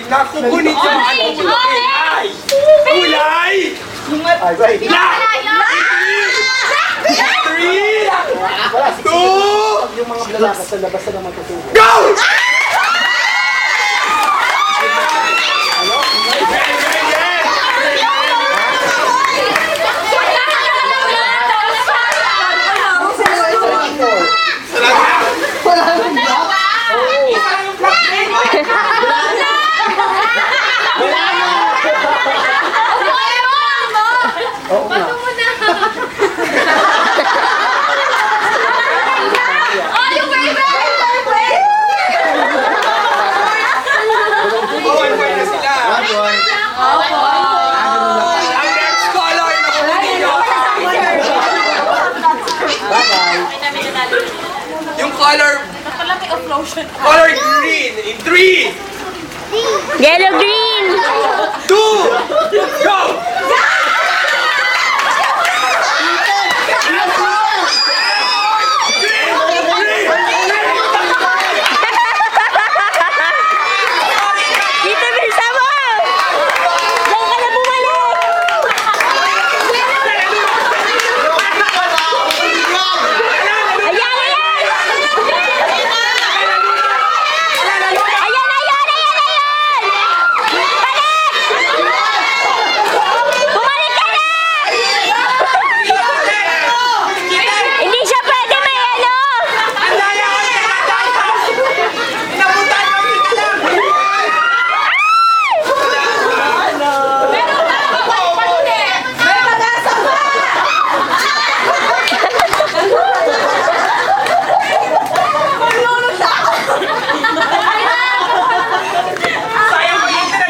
Nakukunin ko ang kulay! Kulay! Three! Two! Yung mga lalaki sa labas na matutulog. Go! Oo nga. Color green in 3, Yellow green. 2, go! Dito bisa mo. Diyan ka na bumalik. Ayan, ayan. Ayan, ayan, ayan, ayan. Balik! Bumalik ka na! Hindi siya pwede may ano.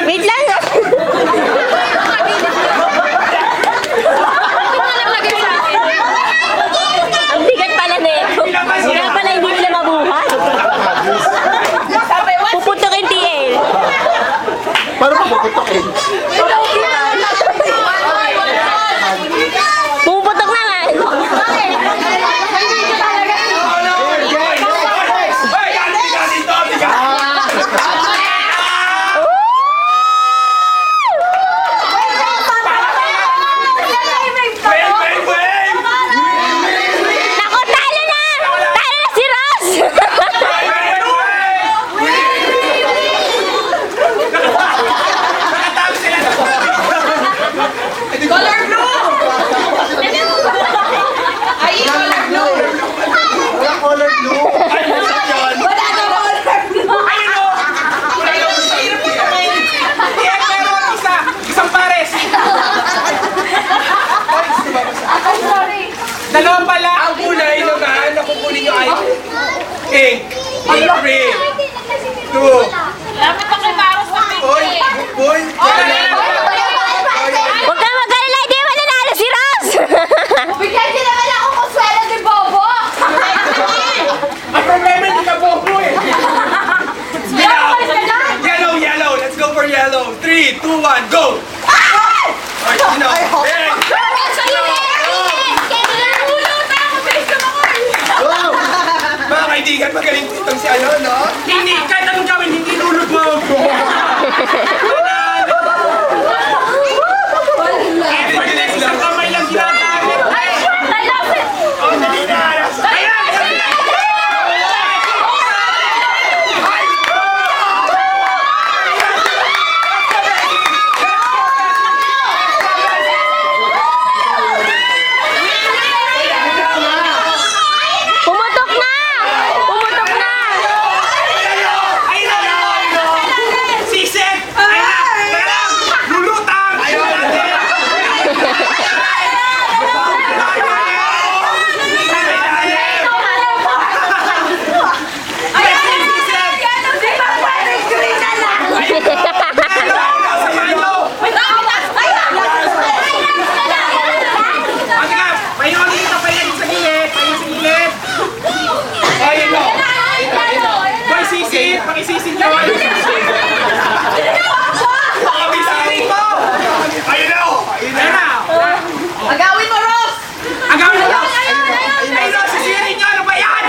Wait lang. Ang bigat pala nito. Kaya pala hindi nila mabuhat. Puputukin TL. Paano pa puputokin? Pumuputok na nga. Naku, talo na! Talo na si Ross! Color blue! Ay, color blue! Wala color blue. Wala na color blue! Isang pares! Ay, sorry! Dalawa pala ang kulay naman na kukunin nyo ay pink, green, 2, Lapit ako kay Maros na boy, boy, Huwag kang mag-alala, hindi mo nanalo si Ross! Bigyan niyo naman ako kung swela ni Bobo! ang problema hindi ka bobo eh. Yellow, yellow, let's go for yellow. 3, 2, 1, go! Alright, you know, pink. Mga kaibigan, magaling itong si ano, no? Hindi, kahit anong gawin, hindi lulog mo. Isang kamay lang ginagamit. Oh, dali na. Pumutok na! Pumutok na! Sisip! Ayun na! Lulutang! Ayun natin! Pakisisin nyo! Pakabisari ko! Ayun na! Ayun na! Agawin mo, Ross! Ang gawin na! Ayun na! Sisirin nyo! Ano ba yan?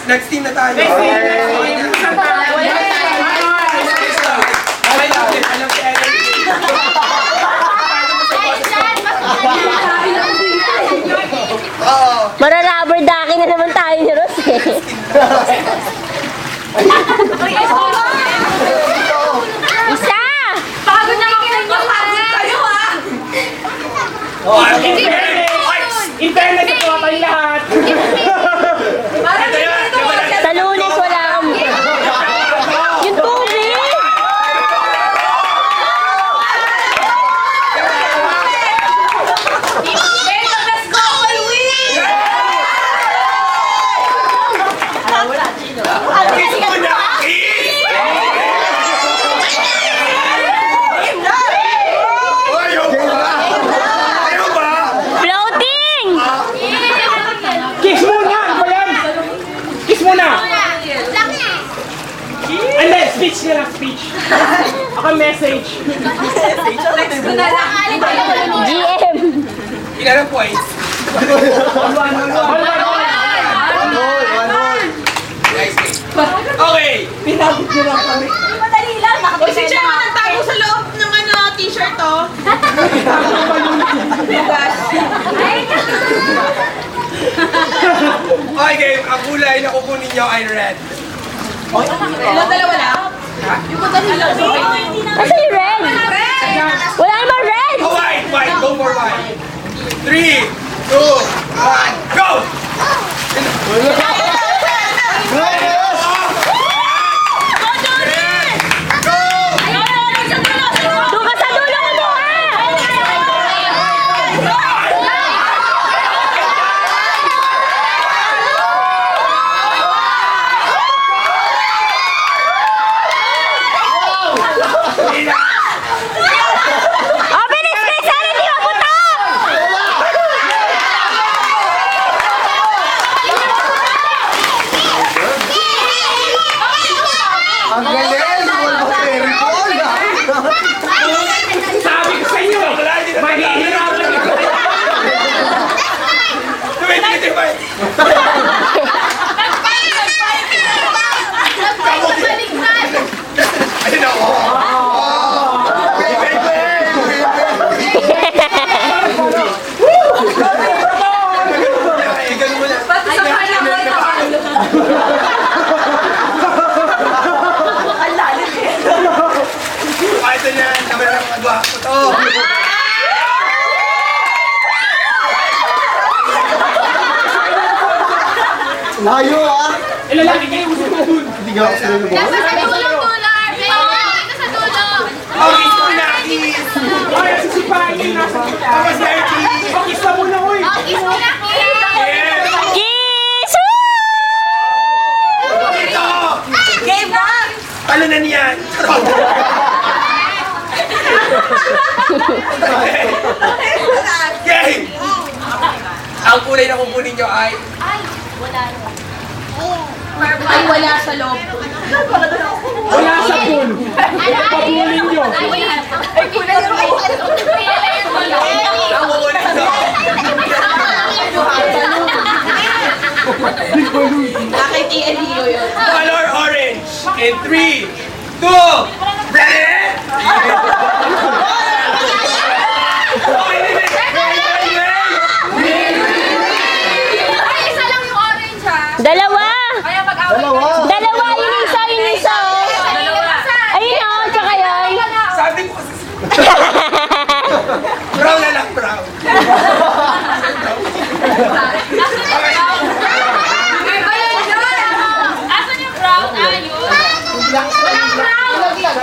Next team na tayo. Next team. I love it. I love the energy. Mararubber ducky na naman tayo ni Ros eh. Isa! Pagod na ako sa inyo. Pagod kayo ha. In fairness, ito tayo lahat. Parang Sa Lunes wala kang... Yung tubig! let's go, Alwin! Kiss mo na! Kiss! Ayaw ba? Ayaw ba? Floating! Kiss muna! Ano ba yan? Kiss muna! Hindi, speech na lang, speech. Ako message. GM! Ilan ang points? Nice game. Okay. Pinabot nyo lang kami. Madali lang. O si Chairman nagtago sa loob ng t-shirt to. Okay game. Ang kulay na kukunin nyo ay red. Dalawa lang. Asa yung red? Wala naman red! Oh, white. White. Go for white. 3, 2, 1, go! Doon ka sa dulo ko doon Open space! Sana di maputok! Ang galing! Wala ba very ball? Sabi ko sa inyo, mahihirapan ito. 25. Ayun ako. Ay, ganun mo na. Pati sa kanya mo ito. Ang lalim eh. Kahit na yan, kami na lang magagawa ko to. Layo ah! Ilalaki kayo gusto ko. Hindi nga ako sila Nasa nabuhay. sa dulo, Arvin. Dito sa dulo. Oh, kiss mo na, kiss! Ay, sisipahin kayo nasa kita. Tapos na yung kiss! Pakis na muna, uy. Kiss mo na, kiss. Yes! Kiss! Ito! Game na. Talo na niyan! Game! Ang kulay na kukunin nyo ay Ay, wala sa loob. Wala sa pool. Pabulin nyo. Ay, kulay yung ang kukunin nyo. Bakit i-LEO yun? Color orange. In 3, 2, ready? Ay, isa lang yung orange ha. Dalawa! Kaya mag-away. Dalawa! Dalawa! Yung isa, yung isa! Ayun o, tsaka yun! Sabi ko kasi. Brown na lang, brown. Asan yung brown? Ayun. Walang brown.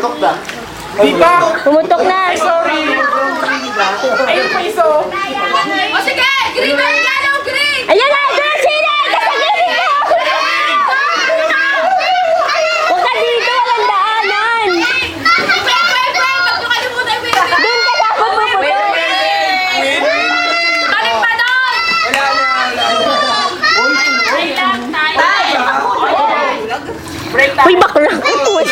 Pumutok na. Di ba? Pumutok na. Sorry. Ayun pa iso. O sige, green na yellow, green! Ayan na, doon sila! Kasagin mo! Huwag ka dito, walang daanan. Wait, wag nyo kalimutan, wait. Doon ka dapat pumutok. Balik pa doon! Wala na. Uy, bakla. Uy,